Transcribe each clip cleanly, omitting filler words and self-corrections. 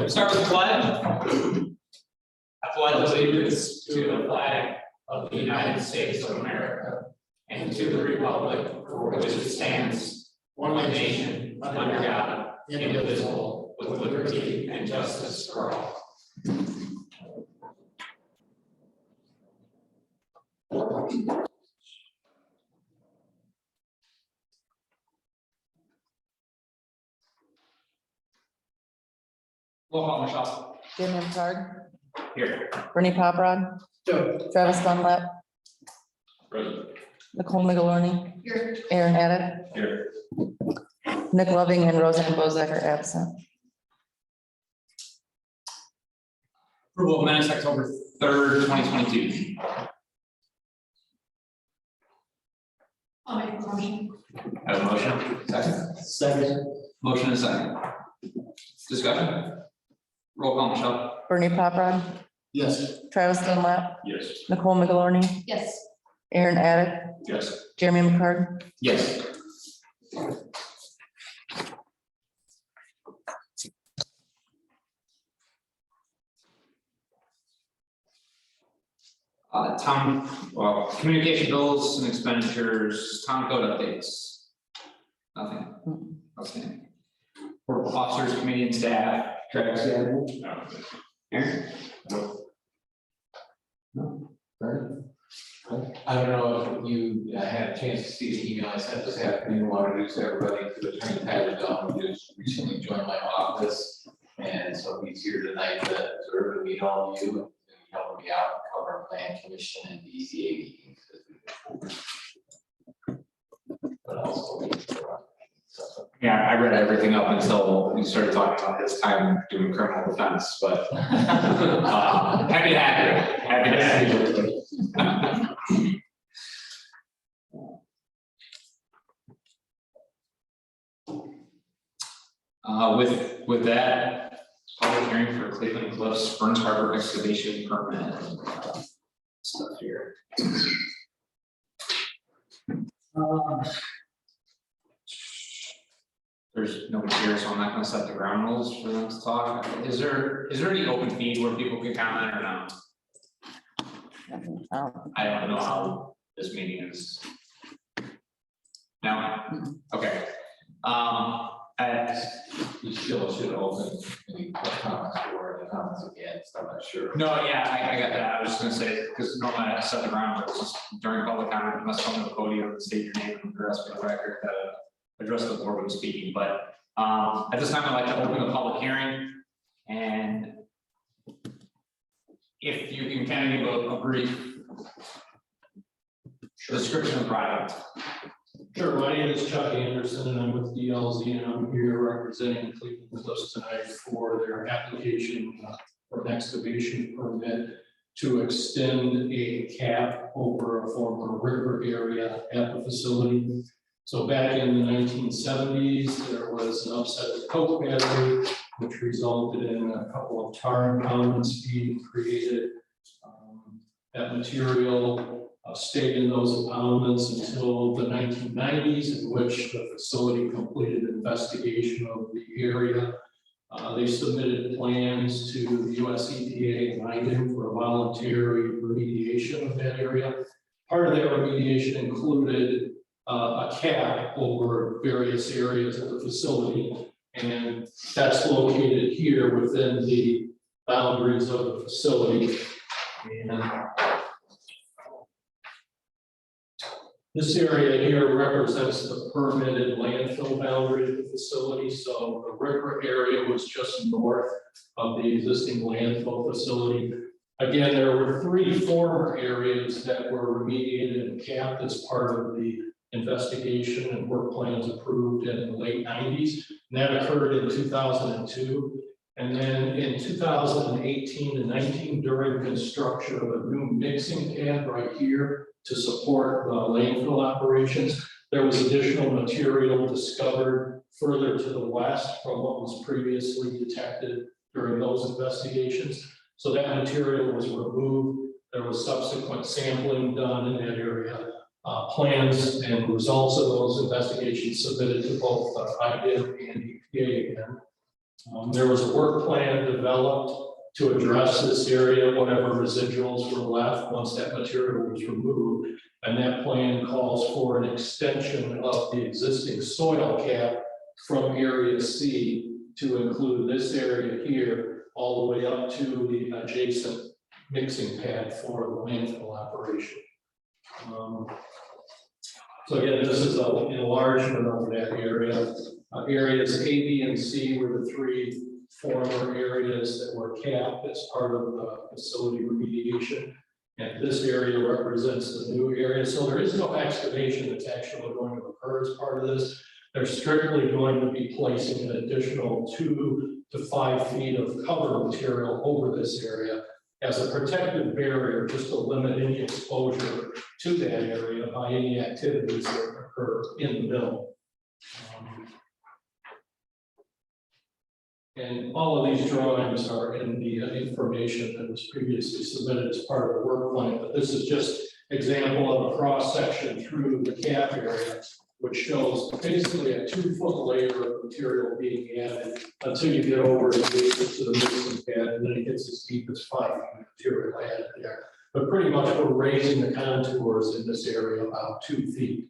Start with the flag. I pledge allegiance to the flag of the United States of America and to the republic for which it stands, one nation, under God, indivisible, with liberty and justice for all. Roll call, Michelle. Damian Card, Here. Bernie Poprod, Travis Dunlap, Present. Nicole Migalorni, Aaron Addis, Here. Nick Loving and Roseanne Bozak are absent. Approval of minutes, October 3rd, 2022. I'll make a motion. Have a motion? Second. Second. Motion and second. Discussion? Roll call, Michelle. Bernie Poprod, Yes. Travis Dunlap, Yes. Nicole Migalorni, Yes. Aaron Addis, Yes. Jeremy McCart, Yes. Communication bills and expenditures, town code updates. Nothing. Outstanding. For officers, committee and staff. Travis, Aaron? No. Brandon? I don't know if you had a chance to see the email I sent this afternoon, want to introduce everybody to Attorney Tyler Dunn, who just recently joined my office. And so he's here tonight to observe and meet all of you and help me out and cover plan commission and BZA meetings. But also. Yeah, I read everything up until we started talking about his time doing criminal defense, but happy to have you. Happy to have you. With that, public hearing for Cleveland Cliffs Burns Harbor excavation permit stuff here. There's nobody here, so I'm not gonna set the ground rules for them to talk. Is there any open feed where people can comment or no? I don't know how this meeting is. No? Okay. You still should open any comments or the comments against, I'm not sure. No, yeah, I got that. I was just gonna say, because normally I set the ground rules just during public comment, you must come to the podium and state your name and address for the record, address the board when speaking, but at this time, I'd like to open the public hearing. And if you can kind of give a brief description of the project. Sure, my name is Chuck Anderson and I'm with DLZ and I'm here representing Cleveland Cliffs tonight for their application for an excavation permit to extend a cap over a former river area at the facility. So back in the 1970s, there was an upset of the coke battery, which resulted in a couple of tar impoundments being created. That material stayed in those impoundments until the 1990s, in which the facility completed an investigation of the area. They submitted plans to the US EPA and NIDIM for a voluntary remediation of that area. Part of that remediation included a cap over various areas of the facility, and that's located here within the boundaries of the facility. And this area here represents the permitted landfill boundary of the facility. So the river area was just north of the existing landfill facility. Again, there were 3 former areas that were remediated and capped as part of the investigation and work plans approved in the late 90s. And that occurred in 2002. And then in 2018 and 19, during construction of a new mixing pad right here to support the landfill operations, there was additional material discovered further to the west from what was previously detected during those investigations. So that material was removed. There was subsequent sampling done in that area. Plans and results of those investigations submitted to both IDIM and EPA again. There was a work plan developed to address this area, whatever residuals were left once that material was removed. And that plan calls for an extension of the existing soil cap from area C to include this area here, all the way up to the adjacent mixing pad for the landfill operation. So again, this is an enlargement of that area. Areas A, B, and C were the three former areas that were capped as part of the facility remediation. And this area represents the new area. So there is no excavation that's actually going to occur as part of this. They're strictly going to be placing an additional 2 to 5 feet of cover material over this area as a protective barrier, just to limit any exposure to that area by any activities that occur in the mill. And all of these drawings are in the information that was previously submitted as part of the work plan, but this is just example of a cross section through the cap area, which shows basically a 2-foot layer of material being added until you get over to the mixing pad, and then it gets as deep as 5 feet of material added there. But pretty much we're raising the contours in this area about 2 feet.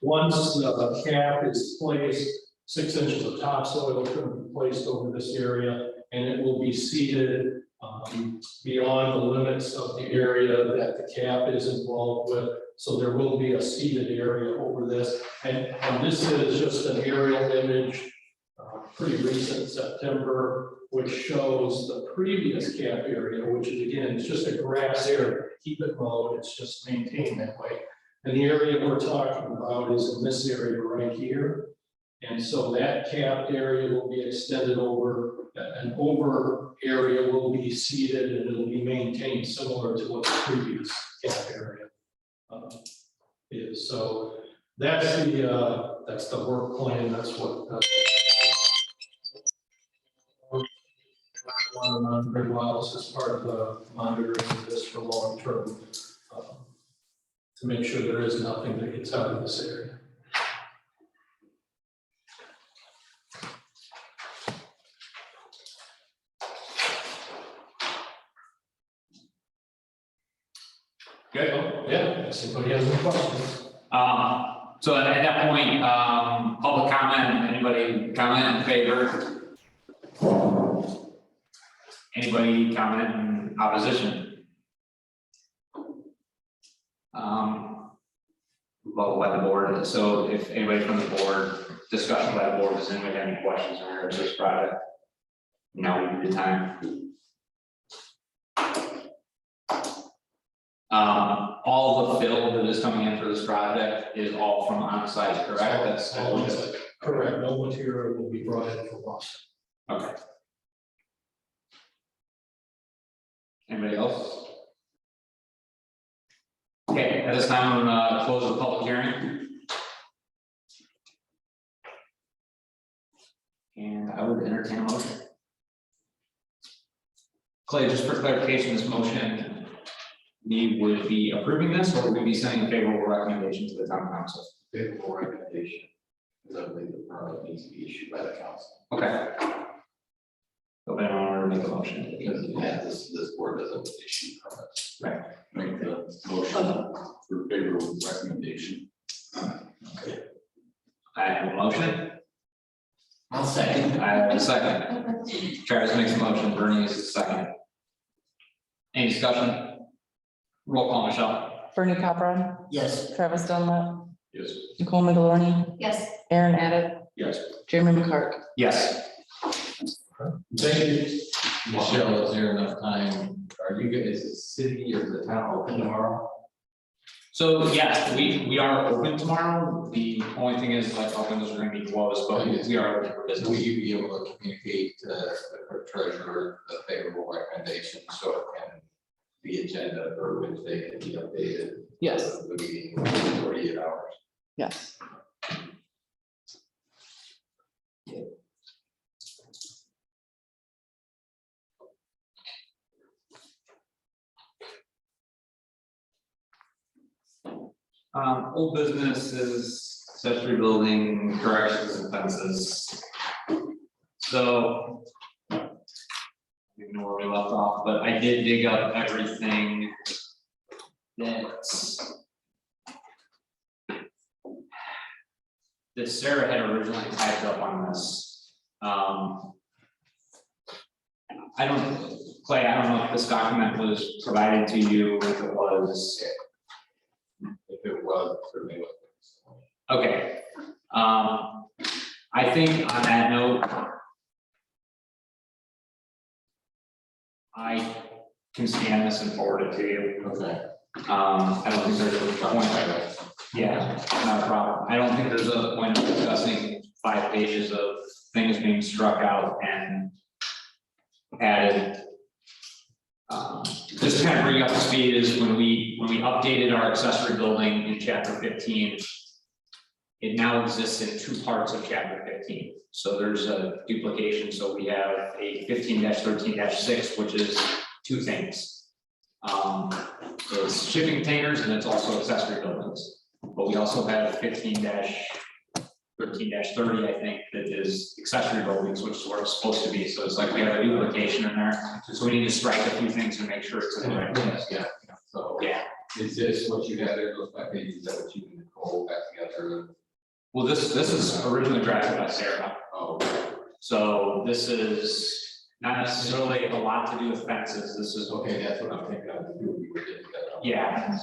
Once the cap is placed, 6 inches of topsoil is going to be placed over this area, and it will be seeded beyond the limits of the area that the cap is involved with. So there will be a seeded area over this. And this is just an aerial image, pretty recent September, which shows the previous cap area, which is again, it's just a grass area. Keep it mowed, it's just maintained that way. And the area we're talking about is in this area right here. And so that capped area will be extended over, an over area will be seeded, and it'll be maintained similar to what the previous cap area is. So that's the work plan. That's what very well as part of the monitoring of this for long term, to make sure there is nothing that gets out of this area. Good. Yeah, if anybody has any questions. So at that point, public comment, anybody comment in favor? Anybody comment in opposition? Well, by the board, so if anybody from the board, discussion by the board, does anybody have any questions in regards to this project? Now would be the time. All the fill that is coming in for this project is all from on site, correct? That's all on site. Correct. No material will be brought in from Boston. Okay. Anybody else? Okay, at this time, I'm gonna close the public hearing. And I would entertain a motion. Clay, just for clarification, this motion, we would be approving this, or would we be sending a favorable recommendation to the town council? Favorable recommendation, because I believe the permit needs to be issued by the council. Okay. So then I want to make a motion. Because this board doesn't issue permits. Right. Make the motion for favorable recommendation. Okay. I have a motion. I'll second. I have a second. Travis makes a motion, Bernie is the second. Any discussion? Roll call, Michelle. Bernie Copron, Yes. Travis Dunlap, Yes. Nicole Migaloni, Yes. Aaron Addett, Yes. Jeremy McCark. Yes. Thank you. Michelle, is there enough time? Are you guys, is the city or the town open tomorrow? So yes, we are open tomorrow. The only thing is like our windows are gonna be closed, but we are open for business. Will you be able to communicate to the treasurer the favorable recommendation so it can be agenda for Wednesday can be updated? Yes. The meeting within 48 hours. Yes. Old business is accessory building corrections and fences. So. I don't know where we left off, but I did dig up everything that Sarah had originally typed up on this. I don't, Clay, I don't know if this document was provided to you, if it was. If it was, certainly was. Okay, I think on that note. I can scan this and forward it to you. Okay. I don't think there's a point, yeah, not a problem. I don't think there's a point of discussing 5 pages of things being struck out and added. Just to kind of bring you up to speed is when we updated our accessory building in chapter 15. It now exists in 2 parts of chapter 15. So there's a duplication. So we have a 15-13-6, which is 2 things. It's shipping containers and it's also accessory buildings. But we also have 15-13-30, I think, that is accessory buildings, which is where it's supposed to be. So it's like we have a duplication in there. So we need to strike a few things to make sure it's in the right place. Yeah, so Yeah. is this what you had there, those 5 pages, is that what you can hold back together? Well, this is originally drafted by Sarah. Oh, So this is not necessarily a lot to do with fences. This is, okay, that's what I'm thinking of, we were getting that. yeah.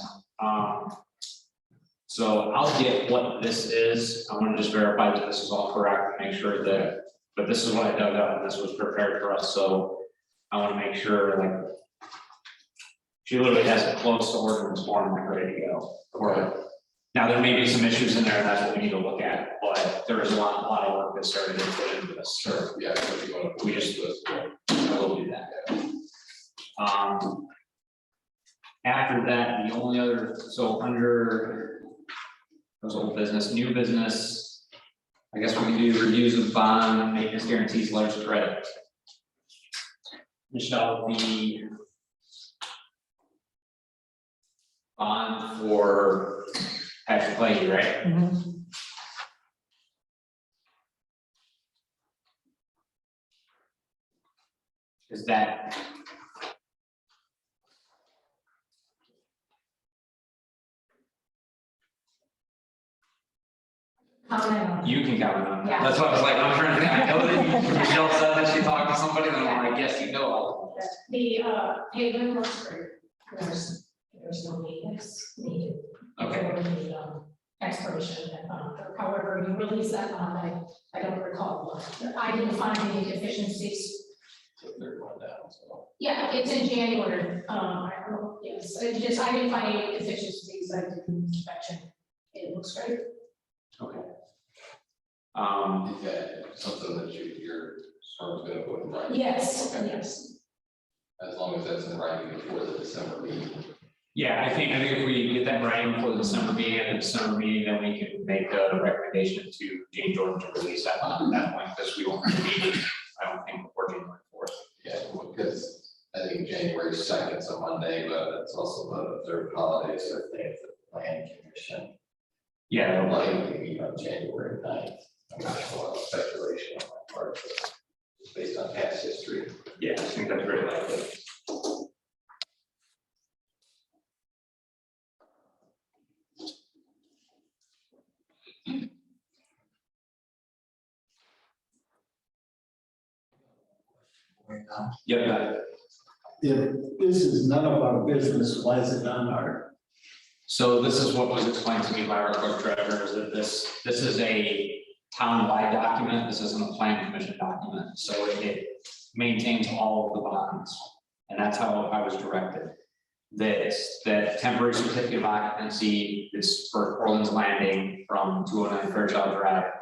So I'll get what this is. I want to just verify that this is all correct, make sure that, but this is what I dug up and this was prepared for us. So I want to make sure like she literally has it close to ordinance form and ready to go. Okay. Now, there may be some issues in there, and that's what we need to look at, but there is a lot of work that started to put into this. Sure, yeah, so if you want to. We just- I will do that. After that, the only other, so under those old business, new business, I guess we can do reviews of bond, maintenance guarantees, letters of credit. Michelle, the bond for Patrick Leahy, right? Mhm. Is that? Comment on it. You can comment on that. Yeah. That's what I was like, I'm trying to think, I know that Michelle said that she talked to somebody, and I'm like, I guess you know all of this. The, Haven works great. There's no maintenance needed. Okay. For the, expiration of that bond. However, you release that bond, I don't recall. I didn't find any deficiencies. Third one down, so. Yeah, it's in January, I don't know, yes, I didn't find any deficiencies, I did an inspection. It looks great. Okay. Is that something that your firm's gonna put in writing? Yes, Okay. yes. As long as that's in writing before the December meeting. Yeah, I think if we get that right for the December meeting, and the December meeting, then we can make a recommendation to Jane Jordan to release that bond at that point, because we won't have a meeting, I don't think, before January 4th. Yeah, because I think January 2nd is a Monday, but it's also the third holiday, so I think the planning commission. Yeah, They'll likely meet on January 9th. I'm not sure, a lot of speculation on my part, but just based on past history. yeah, I think that's very likely. Yep, got it. If this is none of our business, why is it on our? So this is what was explained to me by our clerk treasurer, is that this is a town-wide document, this isn't a plan commission document, so it maintains all of the bonds. And that's how I was directed. That temporary certificate of occupancy is for Orland's Landing from 209 Fairchild Drive.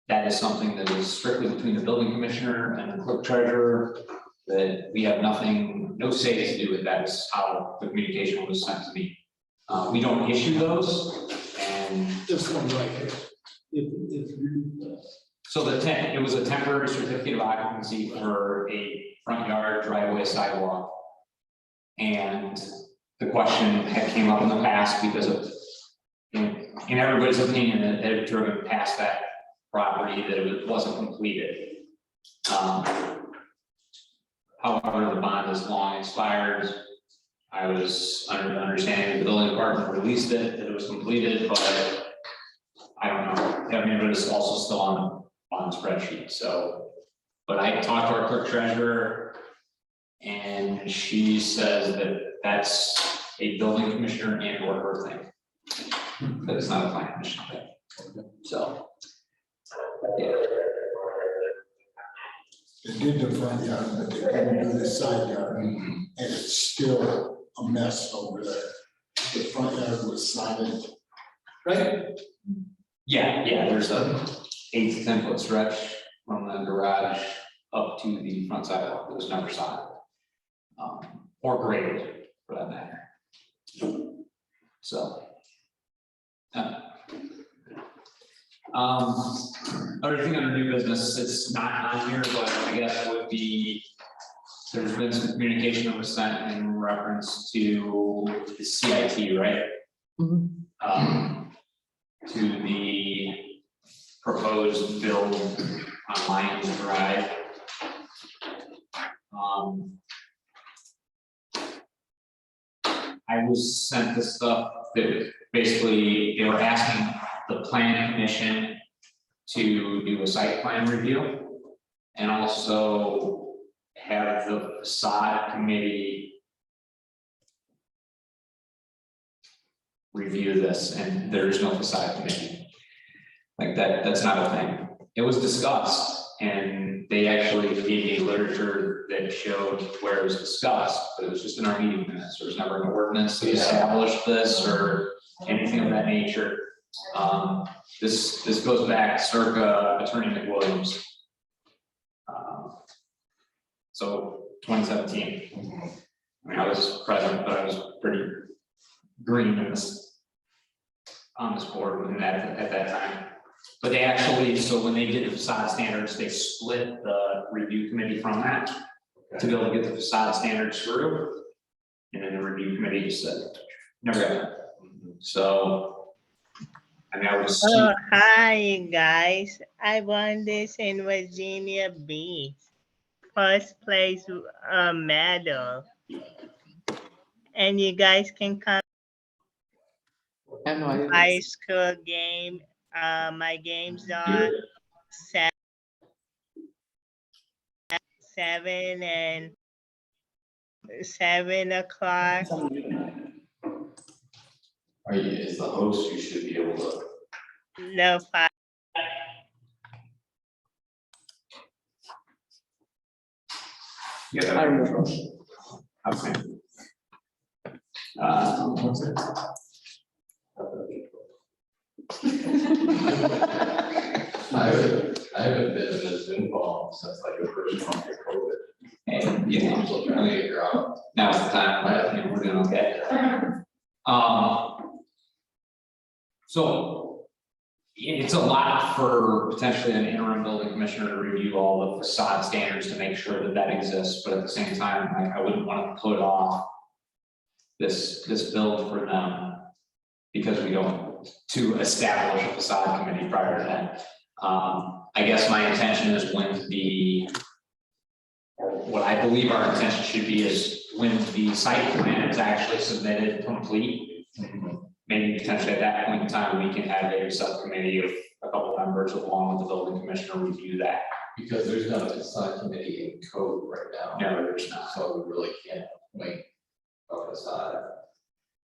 That is something that is strictly between the building commissioner and the clerk treasurer, that we have nothing, no say to do with that, is how the communication was sent to me. We don't issue those, and This one right here. If you, so it was a temporary certificate of occupancy for a front yard, driveway, sidewalk. And the question had came up in the past because of, in everybody's opinion, that they had driven past that property, that it wasn't completed. However, the bond is long expired. I was under the understanding the building department released it, that it was completed, but I don't know. I mean, but it's also still on the spreadsheet, so. But I talked to our clerk treasurer, and she says that that's a building commissioner and or her thing. That it's not a planning commission thing. So. Yeah. They did the front yard, but they couldn't do the side yard, and it's still a mess over there. The front yard was sodded. Right. Yeah, there's a 8 to 10 foot stretch from the garage up to the front side of it was never sodded. Or graded for that matter. So. Other thing under new business, it's not on here, but I guess would be, there's been some communication that was sent in reference to the CIT, right? Mhm. To the proposed build on Lions Drive. I was sent this stuff that basically they were asking the planning commission to do a site plan review and also have the facade committee review this, and there is no facade committee. Like that's not a thing. It was discussed, and they actually gave me literature that showed where it was discussed, but it was just in our meeting minutes. There was never an ordinance to establish this or anything of that nature. This goes back circa Attorney McWilliams. So 2017. I mean, I was present, but I was pretty green in this, on this board and at that time. But they actually, so when they did the facade standards, they split the review committee from that to be able to get the facade standards through. And then the review committee just said, never got that. So, I mean, I was. Oh, hi guys. I won this in Virginia Beach. First place medal. And you guys can come I have no idea. high school game. My game's on 7 o'clock. Is the host, you should be able to. No, 5. Yeah, I remember. Okay. What's it? I haven't been in a Zoom call since like the first month of COVID. And, you know, I'm still trying to figure out. now's the time, I think we're doing okay. So it's a lot for potentially an interim building commissioner to review all the facade standards to make sure that that exists, but at the same time, I wouldn't want to put off this build for them because we don't, to establish a facade committee prior to that. I guess my intention is when the, or what I believe our intention should be is when the site plan is actually submitted complete, maybe potentially at that point in time, we can have a subcommittee of a couple members along with the building commissioner review that. Because there's not a facade committee in code right now. No, there's not. So we really can't make a facade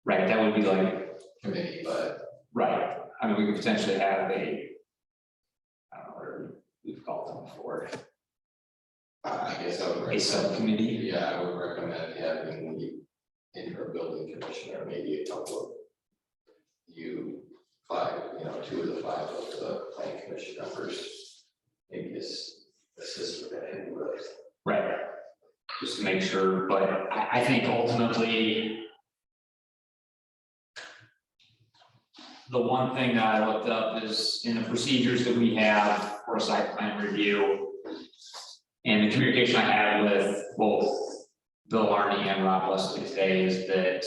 Right, that would be like, committee, but right, I mean, we could potentially have a, I don't know what we've called them before, I guess I would a recommend. subcommittee. Yeah, I would recommend having the interim building commissioner, maybe a couple of you, 5, 2 of the 5 of the planning commission members. Maybe assist with that anyway. Right, just to make sure, but I think ultimately. The one thing that I looked up is in the procedures that we have for a site plan review. And the communication I had with both Bill Arney and Rob Leslie today is that.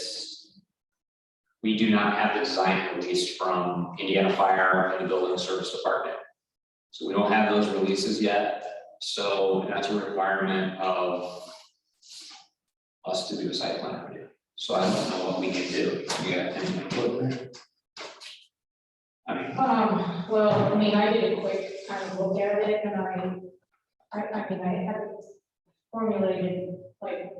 we do not have the design released from Indiana Fire and the Building Service Department. So we don't have those releases yet, so that's a requirement of us to do a site plan review. So I don't know what we can do. Yeah. I mean, Well, I mean, I did a quick kind of look at it and I mean, I haven't formulated like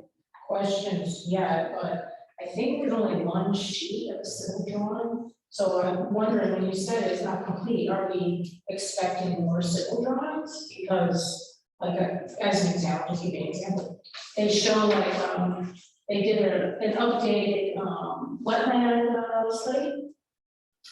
questions yet, but I think there's only one sheet of a civil drawing. So I'm wondering, when you said it's not complete, are we expecting more civil drawings? Because like, as an example, just give you an example, they show like, they did an updated, wetland study.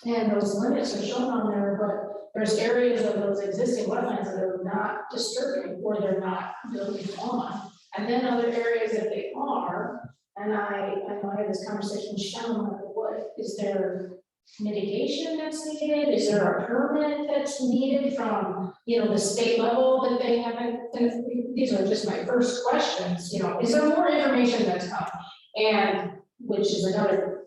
And those limits are shown on there, but there's areas of those existing wetlands that are not disturbing or they're not building on. And then other areas that they are, and I had this conversation with Sean, like, what, is there mitigation that's needed? Is there a permit that's needed from, the state level that they haven't? And these are just my first questions, is there more information that's come? And which is another,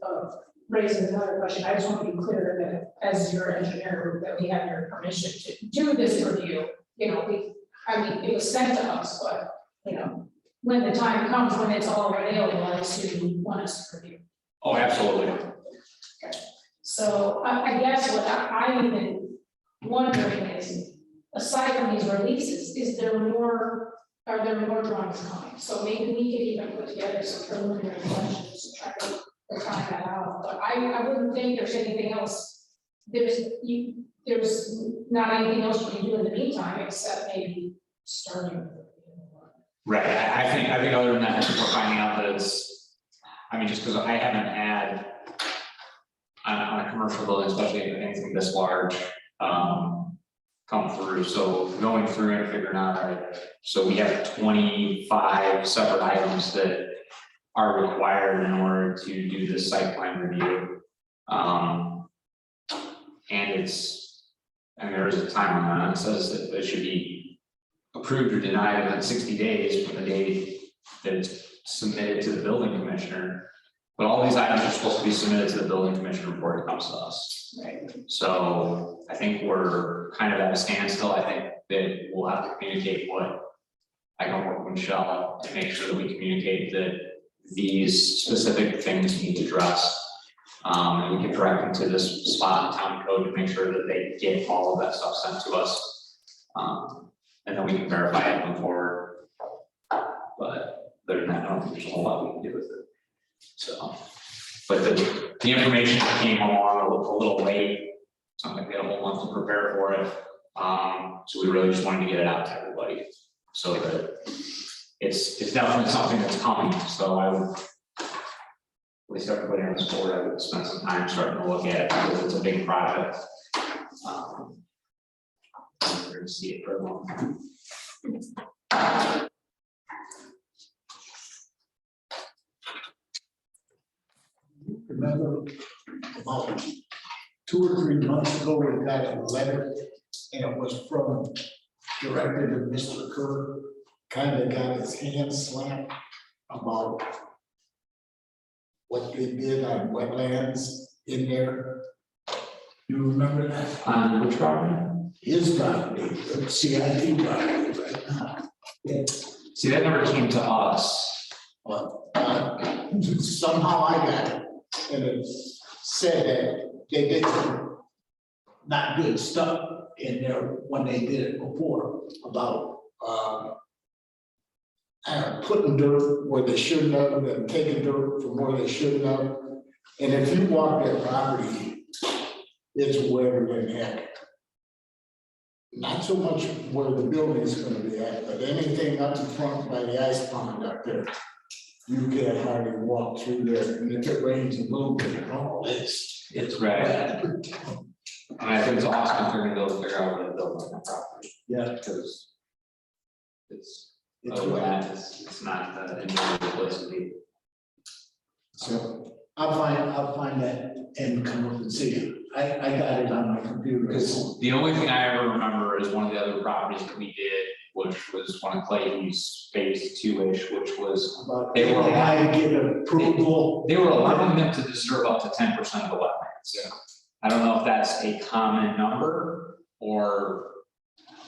raises another question. I just want to be clear that as your engineer, that we have your permission to do this review. It was sent to us, but, when the time comes, when it's all available, I assume you want us to review. oh, absolutely. So I guess what I'm even wondering is, aside from these releases, are there more drawings coming? So maybe we could even put together some preliminary questions to try to find that out. But I wouldn't think there's anything else. There's not anything else you can do in the meantime, except maybe starting. Right, I think other than that, we're finding out that it's, just because I haven't had on a commercial building, especially anything this large, come through. So going through and figuring out, all right, so we have 25 separate items that are required in order to do this site plan review. And there is a timeline on it. It says that it should be approved or denied within 60 days from the date that it's submitted to the building commissioner. But all these items are supposed to be submitted to the building commissioner before it comes to us. Right. So I think we're kind of at a standstill. I think that we'll have to communicate I can work with Michelle to make sure that we communicate that these specific things need to address. And we can direct them to this spot in town code to make sure that they get all of that stuff sent to us. And then we can verify it moving forward. But other than that, I don't think there's a whole lot we can do with it. So, but the information came along a little late. Something like we had a whole month to prepare for it. So we really just wanted to get it out to everybody so that it's definitely something that's coming. So I would, at least everybody on this board, I would spend some time starting to look at it because it's a big project. We're going to see it for a long time. Remember about 2 or 3 months ago, we got a letter and it was from directed to Mr. Kerr, kind of got his hand slapped about what they did on wetlands in there. You remember that? On which property? His property, CIP property, right now. Yeah. See, that never came to us. Well, somehow I got it, and it said that they did some not good stuff in there when they did it before about putting dirt where they shouldn't have and taking dirt from where they shouldn't have. And if you walk that property, it's wetter than heck. Not so much where the building's gonna be at, but anything up in front by the ice pond up there. You can't hardly walk through there, and if it rains a little bit, it's Right. bad. And I think it's awesome if they're gonna go figure out where to build on that property. Yeah. Because it's It's other than wet. that, it's not the enjoyable place to be. So I'll find that and come up and see it. I got it on my computer. Because the only thing I ever remember is one of the other properties that we did which was one of Clayton's phase 2-ish, which was, But They were- had to get approval. they were allowing them to disturb up to 10% of the wetlands. I don't know if that's a common number or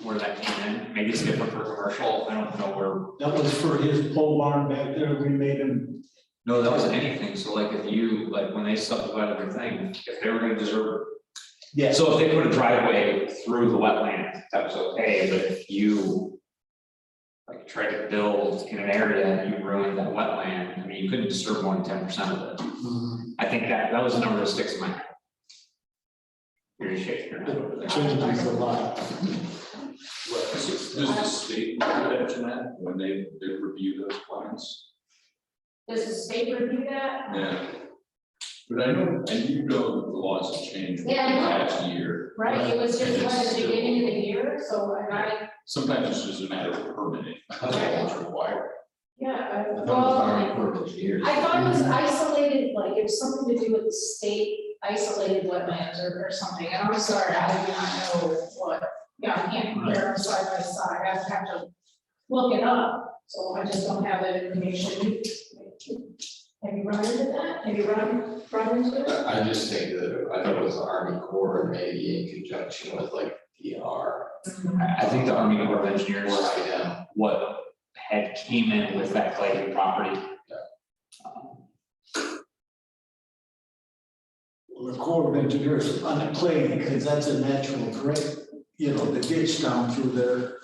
where that came in, maybe it's different for commercial, I don't know where. That was for his pole barn back there, we made him. No, that wasn't anything, so like if you, like when they subdivided their thing, if they were gonna disturb. Yeah. So if they put a driveway through the wetland, that was okay, but if you. Like tried to build in an area and you ruined that wetland, I mean, you couldn't disturb more than 10% of it. I think that was the number that sticks in my head. You're shaking your head. It changes a lot. Does the state mention that when they review those plans? Does the state review that? Yeah. But I know, and you know that the laws have changed Yeah, I know. last year. Right, it was just like at the beginning of the year, so I, Sometimes it's just a matter of permitting, that's all that's required. yeah, I thought it was well, Army Corps of Engineers. I thought it was isolated, like it was something to do with the state isolated wetlands or something, and I'm sorry, I do not know what. Yeah, I can't compare them side by side, I have to look it up, so I just don't have that information. Have you run into that? Have you run into it? I just think that, I thought it was the Army Corps, and maybe in conjunction with like DR. I think the Army Corps of Engineers, Right, yeah. what had came in with that Clayton property. Well, the Corps of Engineers on the clay, because that's a natural drain, you know, the ditch down through there.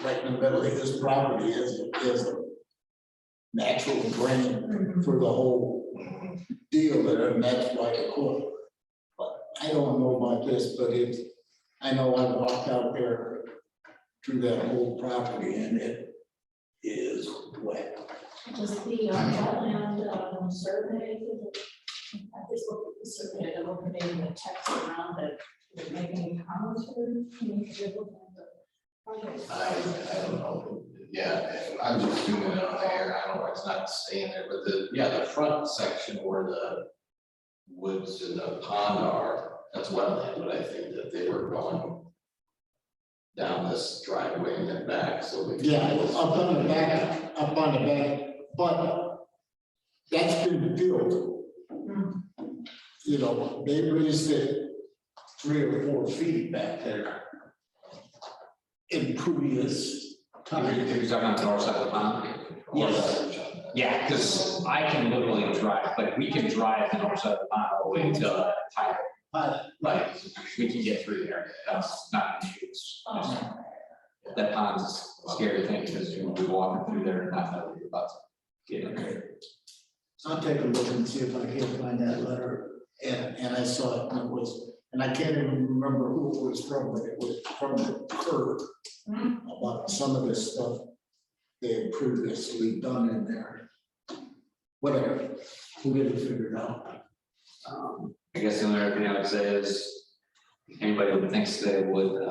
Right in the middle of his property is a natural drain for the whole deal there, and that's why the Corps. But I don't know about this, but I know I walked out there through that whole property and it is wet. Does the wetland survey, I just looked at the survey, I looked at the text around it, did it make any comments or anything? Because you're looking at the project. I don't know, yeah, I'm just doing it on there, I don't know, it's not staying there, but the front section where the woods and the pond are, that's wetland, but I think that they were going down this driveway and then back, so we. Yeah, up on the back, but that's been built. You know, they raised it 3 or 4 feet back there. In previous times. You're talking about the north side of the pond? Yes. Yeah, because I can literally drive, like, we can drive the north side of the pond all the way to Tyler. Like, we can get through there, that's not an issue, it's just, that pond's a scary thing, because you'll be walking through there and not know what you're about to get in there. I'll take a look and see if I can find that letter, and I saw it, and it was, and I can't even remember who it was from, but it was from the curb. About some of this stuff they had previously done in there. Whatever, we'll get it figured out. I guess the only other thing I would say is, anybody who thinks they would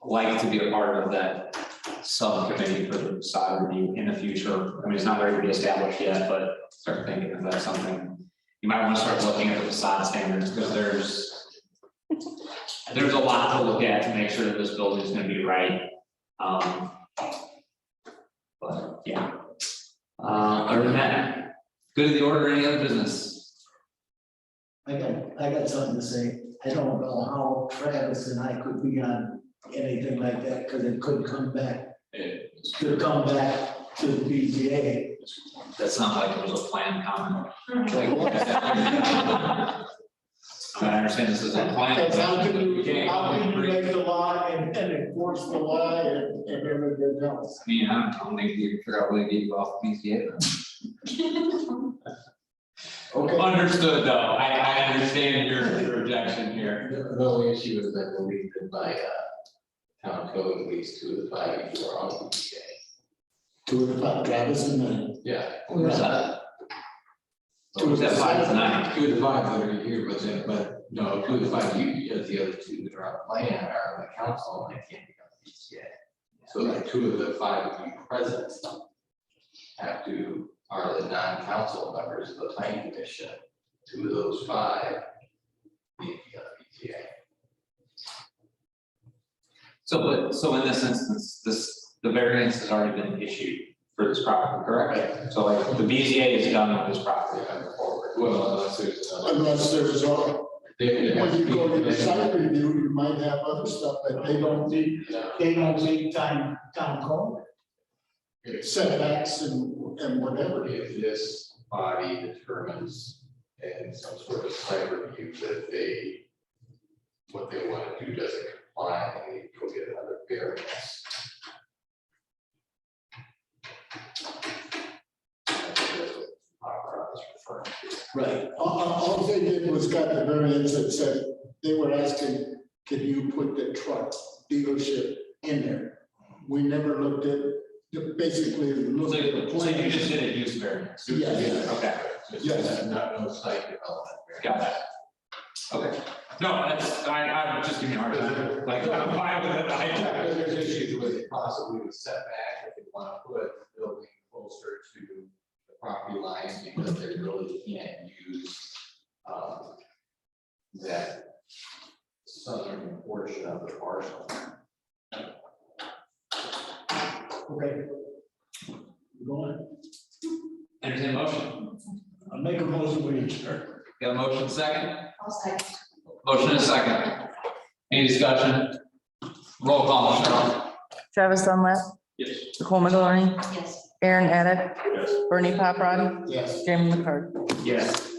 like to be a part of that subcommittee for the facade review in the future, I mean, it's not ready to be established yet, but start thinking if that's something. You might want to start looking at the facade standards, because there's a lot to look at to make sure that this building is gonna be right. But yeah. Other than that, good of the order, any other business? I got something to say. I don't know how Travis and I could be on anything like that, because it could come back, could come back to the BZA. That sounds like it was a planned comment. I understand this is a plan. That's how can We you can't agree. make the law and enforce the law and everything else. I mean, I don't think you can figure out a way to get you off the BCA. Okay. Understood, though. I understand your objection here. The only issue is that we're leaving by town code at least 2 of the 5 before on the BCA. 2 of the 5, Travis and then. Yeah. Where's that? Who's that 5 tonight? 2 of the 5 that are here, but no, 2 of the 5, the other 2 that are on plan are on the council and they can't be on the BCA. So like 2 of the 5 of you present are the non-council members of the planning commission. 2 of those 5 need to be on the BCA. So in this instance, the variance has already been issued for this property, correct? So like the BZA is done with this property going forward. Well, unless there's another. Unless there's a, They have when you to go to be- the site review, you might have other stuff that they don't need, town code. Setbacks and whatever. If this body determines in some sort of site review that what they want to do doesn't comply, they need to go get another variance. That's what Aqua is referring to. Right. All they did was got the variance that said, they were asking, can you put the truck dealership in there? We never looked at, basically looked at the So you plan. just did a use variance? Yes. Okay, Just Yes. not no site development. got that. Okay, no, that's, I'm just giving you a hard time, like, I'm fine with it, There's issues with possibly the setback, if they want to put the building closer to the property lines, because they really can't use that southern portion of the parcel. Okay. Go on. entertain a motion. I'll make a motion with each other. Got a motion second? I'll say. Motion and second. Any discussion? Roll call, Michelle. Travis Dunlap, Yes. Nicole McGlinney, Yes. Aaron Addick, Yes. Bernie Paprad, Yes. Jamie McCart. Yes.